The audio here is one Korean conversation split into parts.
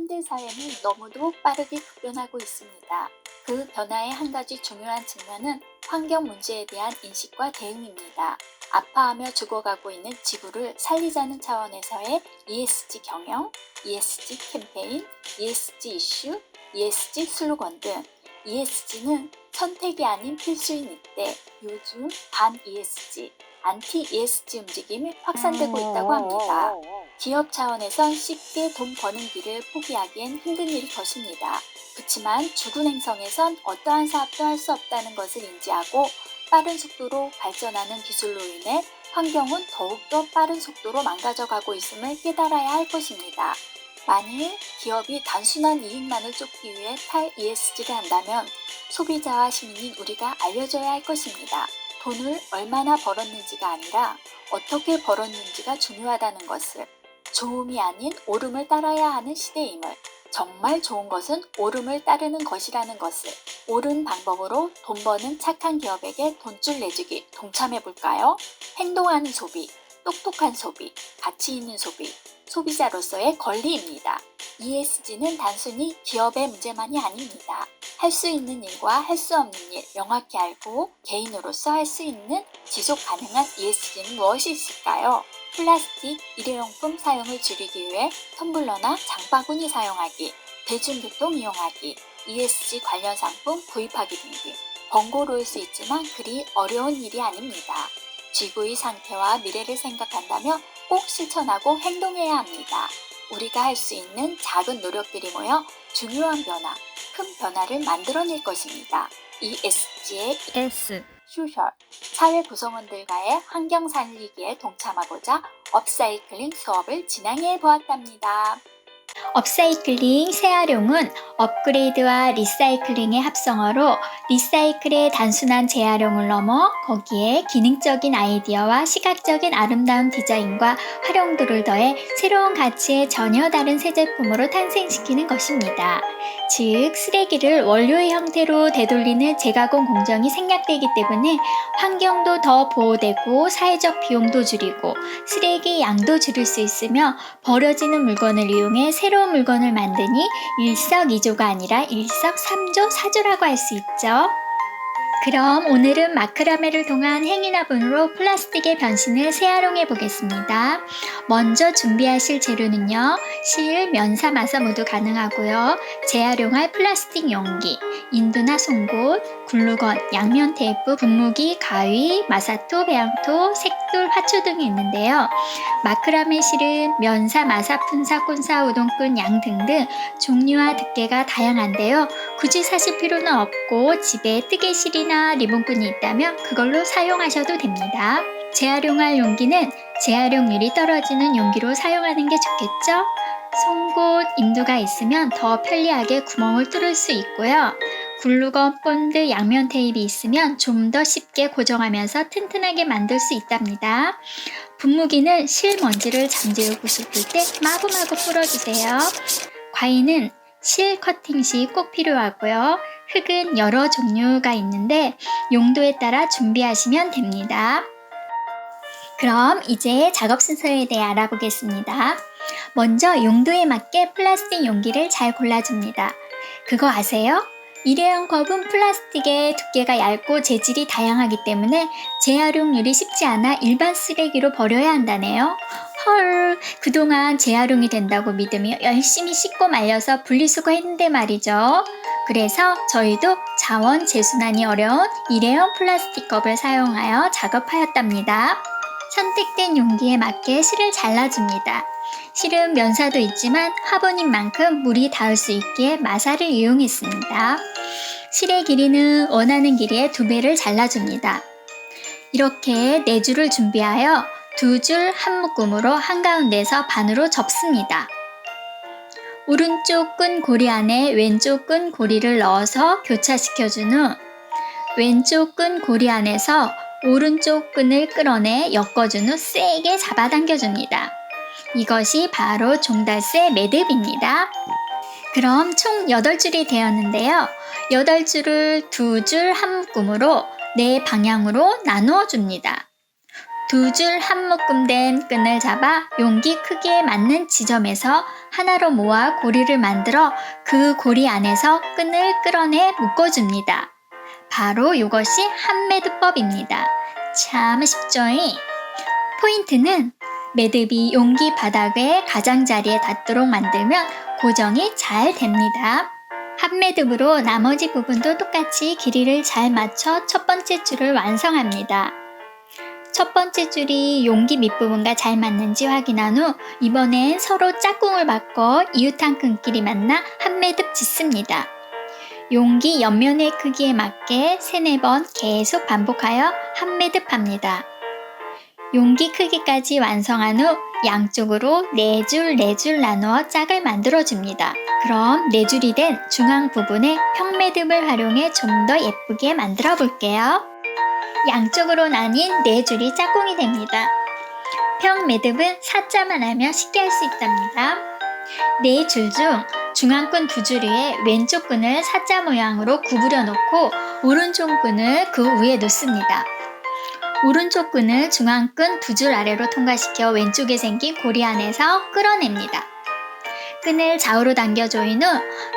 현대 사회는 너무도 빠르게 급변하고 있습니다. 그 변화의 한 가지 중요한 측면은 환경 문제에 대한 인식과 대응입니다. 아파하며 죽어가고 있는 지구를 살리자는 차원에서의 ESG 경영, ESG 캠페인, ESG 이슈, ESG 슬로건 등 ESG는 선택이 아닌 필수인 이때 요즘 반 ESG, 안티 ESG 움직임이 확산되고 있다고 합니다. 기업 차원에선 쉽게 돈 버는 길을 포기하기엔 힘든 일일 것입니다. 그렇지만 죽은 행성에선 어떠한 사업도 할 수 없다는 것을 인지하고 빠른 속도로 발전하는 기술로 인해 환경은 더욱더 빠른 속도로 망가져가고 있음을 깨달아야 할 것입니다. 만일 기업이 단순한 이익만을 쫓기 위해 탈-ESG를 한다면 소비자와 시민인 우리가 알려줘야 할 것입니다. 돈을 얼마나 벌었는지가 아니라 어떻게 벌었는지가 중요하다는 것을, 좋음이 아닌 옳음을 따라야 하는 시대임을, 정말 좋은 것은 옳음을 따르는 것이라는 것을, 옳은 방법으로 돈 버는 착한 기업에게 돈줄 내주기 동참해볼까요? 행동하는 소비, 똑똑한 소비, 가치 있는 소비, 소비자로서의 권리입니다. ESG는 단순히 기업의 문제만이 아닙니다. 할 수 있는 일과 할 수 없는 일 명확히 알고 개인으로서 할 수 있는 지속 가능한 ESG는 무엇이 있을까요? 플라스틱, 일회용품 사용을 줄이기 위해 텀블러나 장바구니 사용하기, 대중교통 이용하기, ESG 관련 상품 구입하기 등등 번거로울 수 있지만 그리 어려운 일이 아닙니다. 지구의 상태와 미래를 생각한다면 꼭 실천하고 행동해야 합니다. 우리가 할 수 있는 작은 노력들이 모여 중요한 변화, 큰 변화를 만들어낼 것입니다. ESG의 S. 소셜, 사회 구성원들과의 환경 살리기에 동참하고자 업사이클링 수업을 진행해 보았답니다. 업사이클링, 재활용은 업그레이드와 리사이클링의 합성어로 리사이클의 단순한 재활용을 넘어 거기에 기능적인 아이디어와 시각적인 아름다운 디자인과 활용도를 더해 새로운 가치의 전혀 다른 새 제품으로 탄생시키는 것입니다. 즉, 쓰레기를 원료의 형태로 되돌리는 재가공 공정이 생략되기 때문에 환경도 더 보호되고 사회적 비용도 줄이고 쓰레기 양도 줄일 수 있으며 버려지는 물건을 이용해 새로운 물건을 만드니 일석이조가 아니라 일석삼조 사조라고 할 수 있죠. 그럼 오늘은 마크라메를 통한 행인화분으로 플라스틱의 변신을 재활용해 보겠습니다. 먼저 준비하실 재료는요. 실, 면사, 마사 모두 가능하고요. 재활용할 플라스틱 용기, 인두나 송곳, 글루건, 양면 테이프, 분무기, 가위, 마사토, 배양토, 색돌, 화초 등이 있는데요. 마크라메 실은 면사, 마사, 푼사, 꼰사, 우동끈, 양 등등 종류와 두께가 다양한데요. 굳이 사실 필요는 없고 집에 뜨개실이나 리본끈이 있다면 그걸로 사용하셔도 됩니다. 재활용할 용기는 재활용률이 떨어지는 용기로 사용하는 게 좋겠죠? 송곳, 인두가 있으면 더 편리하게 구멍을 뚫을 수 있고요. 글루건, 본드, 양면 테이프가 있으면 좀 더 쉽게 고정하면서 튼튼하게 만들 수 있답니다. 분무기는 실먼지를 잠재우고 싶을 때 마구마구 뿌려주세요. 과일은 실 커팅 시 꼭 필요하고요. 흙은 여러 종류가 있는데 용도에 따라 준비하시면 됩니다. 그럼 이제 작업 순서에 대해 알아보겠습니다. 먼저 용도에 맞게 플라스틱 용기를 잘 골라줍니다. 그거 아세요? 일회용 컵은 플라스틱의 두께가 얇고 재질이 다양하기 때문에 재활용률이 쉽지 않아 일반 쓰레기로 버려야 한다네요. 헐, 그동안 재활용이 된다고 믿으며 열심히 씻고 말려서 분리수거했는데 말이죠. 그래서 저희도 자원 재순환이 어려운 일회용 플라스틱 컵을 사용하여 작업하였답니다. 선택된 용기에 맞게 실을 잘라줍니다. 실은 면사도 있지만 화분인 만큼 물이 닿을 수 있기에 마사를 이용했습니다. 실의 길이는 원하는 길이의 2배를 잘라줍니다. 이렇게 4줄을 준비하여 2줄 한 묶음으로 한가운데에서 반으로 접습니다. 오른쪽 끈 고리 안에 왼쪽 끈 고리를 넣어서 교차시켜준 후 왼쪽 끈 고리 안에서 오른쪽 끈을 끌어내 엮어준 후 세게 잡아당겨줍니다. 이것이 바로 종달새 매듭입니다. 그럼 총 8줄이 되었는데요. 8줄을 2줄 한 묶음으로 4방향으로 나누어 줍니다. 두 줄 한 묶음 된 끈을 잡아 용기 크기에 맞는 지점에서 하나로 모아 고리를 만들어 그 고리 안에서 끈을 끌어내 묶어줍니다. 바로 이것이 한매듭법입니다. 참 쉽죠잉? 포인트는 매듭이 용기 바닥의 가장자리에 닿도록 만들면 고정이 잘 됩니다. 한매듭으로 나머지 부분도 똑같이 길이를 잘 맞춰 첫 번째 줄을 완성합니다. 첫 번째 줄이 용기 밑부분과 잘 맞는지 확인한 후 이번엔 서로 짝꿍을 바꿔 이웃한 끈끼리 만나 한매듭 짓습니다. 용기 옆면의 크기에 맞게 3-4번 계속 반복하여 한매듭 합니다. 용기 크기까지 완성한 후 양쪽으로 4줄 나누어 짝을 만들어줍니다. 그럼 4줄이 된 중앙 부분에 평매듭을 활용해 좀 더 예쁘게 만들어 볼게요. 양쪽으로 나뉜 4줄이 짝꿍이 됩니다. 평매듭은 사자만 하면 쉽게 할 수 있답니다. 4줄 중 중앙끈 2줄 위에 왼쪽 끈을 사자 모양으로 구부려 놓고 오른쪽 끈을 그 위에 놓습니다. 오른쪽 끈을 중앙끈 2줄 아래로 통과시켜 왼쪽에 생긴 고리 안에서 끌어냅니다. 끈을 좌우로 당겨 조인 후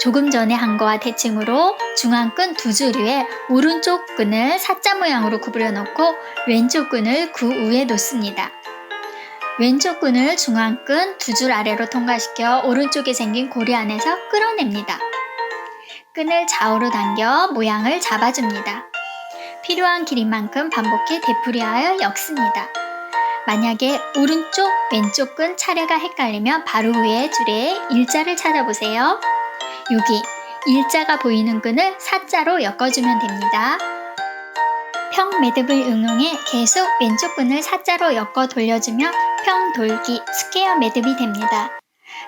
조금 전에 한 거와 대칭으로 중앙끈 2줄 위에 오른쪽 끈을 사자 모양으로 구부려 놓고 왼쪽 끈을 그 위에 놓습니다. 왼쪽 끈을 중앙끈 2줄 아래로 통과시켜 오른쪽에 생긴 고리 안에서 끌어냅니다. 끈을 좌우로 당겨 모양을 잡아줍니다. 필요한 길이만큼 반복해 되풀이하여 엮습니다. 만약에 오른쪽, 왼쪽 끈 차례가 헷갈리면 바로 위에 줄에 일자를 찾아보세요. 여기 일자가 보이는 끈을 사자로 엮어주면 됩니다. 평매듭을 응용해 계속 왼쪽 끈을 사자로 엮어 돌려주면 평돌기 스퀘어 매듭이 됩니다.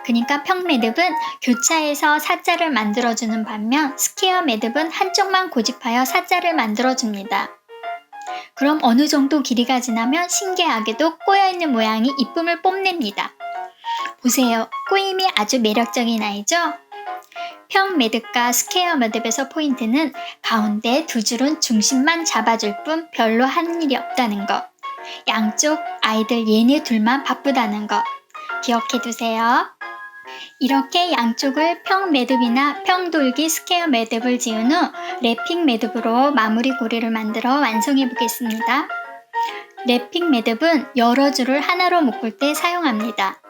그러니까 평매듭은 교차해서 사자를 만들어주는 반면 스퀘어 매듭은 한쪽만 고집하여 사자를 만들어줍니다. 그럼 어느 정도 길이가 지나면 신기하게도 꼬여있는 모양이 이쁨을 뽐냅니다. 보세요. 꼬임이 아주 매력적인 아이죠? 평매듭과 스퀘어 매듭에서 포인트는 가운데 2줄은 중심만 잡아줄 뿐 별로 하는 일이 없다는 것. 양쪽 아이들 얘네 둘만 바쁘다는 것. 기억해 두세요. 이렇게 양쪽을 평매듭이나 평돌기 스퀘어 매듭을 지은 후 랩핑 매듭으로 마무리 고리를 만들어 완성해 보겠습니다. 랩핑 매듭은 여러 줄을 하나로 묶을 때 사용합니다.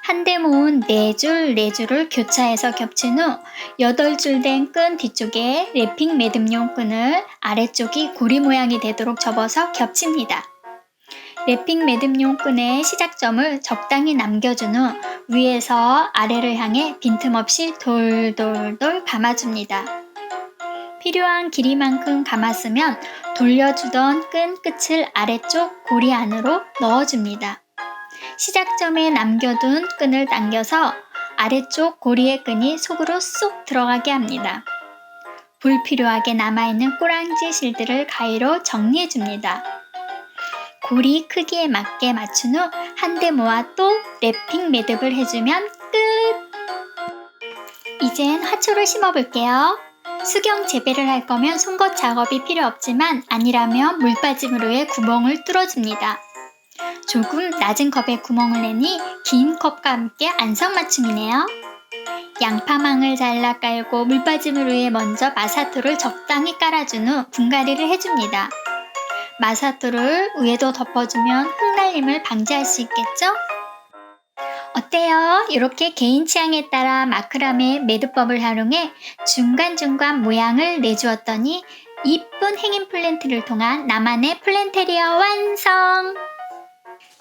한데 모은 4줄을 교차해서 겹친 후 8줄 된 끈 뒤쪽에 랩핑 매듭용 끈을 아래쪽이 고리 모양이 되도록 접어서 겹칩니다. 랩핑 매듭용 끈의 시작점을 적당히 남겨준 후 위에서 아래를 향해 빈틈없이 돌돌돌 감아줍니다. 필요한 길이만큼 감았으면 돌려주던 끈 끝을 아래쪽 고리 안으로 넣어줍니다. 시작점에 남겨둔 끈을 당겨서 아래쪽 고리의 끈이 속으로 쏙 들어가게 합니다. 불필요하게 남아있는 꼬랑지 실들을 가위로 정리해줍니다. 고리 크기에 맞게 맞춘 후 한데 모아 또 랩핑 매듭을 해주면 끝! 이젠 화초를 심어볼게요. 수경 재배를 할 거면 송곳 작업이 필요 없지만 아니라면 물빠짐으로 해 구멍을 뚫어줍니다. 조금 낮은 컵에 구멍을 내니 긴 컵과 함께 안성맞춤이네요. 양파망을 잘라 깔고 물빠짐을 위해 먼저 마사토를 적당히 깔아준 후 분갈이를 해줍니다. 마사토를 위에도 덮어주면 흙날림을 방지할 수 있겠죠? 어때요? 이렇게 개인 취향에 따라 마크라메 매듭법을 활용해 중간중간 모양을 내주었더니 이쁜 행인 플랜트를 통한 나만의 플랜테리어 완성!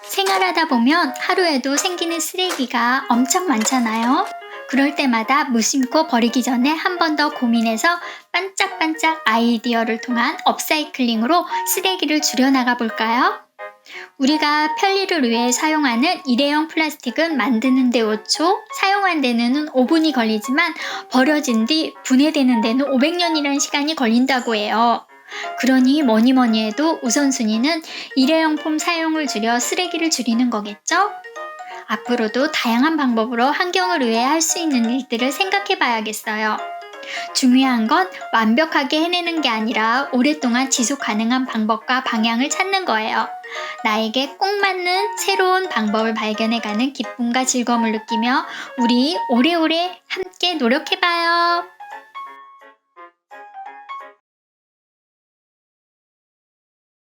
생활하다 보면 하루에도 생기는 쓰레기가 엄청 많잖아요. 그럴 때마다 무심코 버리기 전에 한 번 더 고민해서 반짝반짝 아이디어를 통한 업사이클링으로 쓰레기를 줄여나가 볼까요? 우리가 편리를 위해 사용하는 일회용 플라스틱은 만드는 데 5초, 사용한 데는 5분이 걸리지만 버려진 뒤 분해되는 데는 500년이라는 시간이 걸린다고 해요. 그러니 뭐니 해도 우선순위는 일회용품 사용을 줄여 쓰레기를 줄이는 거겠죠? 앞으로도 다양한 방법으로 환경을 위해 할 수 있는 일들을 생각해 봐야겠어요. 중요한 건 완벽하게 해내는 게 아니라 오랫동안 지속 가능한 방법과 방향을 찾는 거예요. 나에게 꼭 맞는 새로운 방법을 발견해가는 기쁨과 즐거움을 느끼며 우리 오래오래 함께 노력해봐요.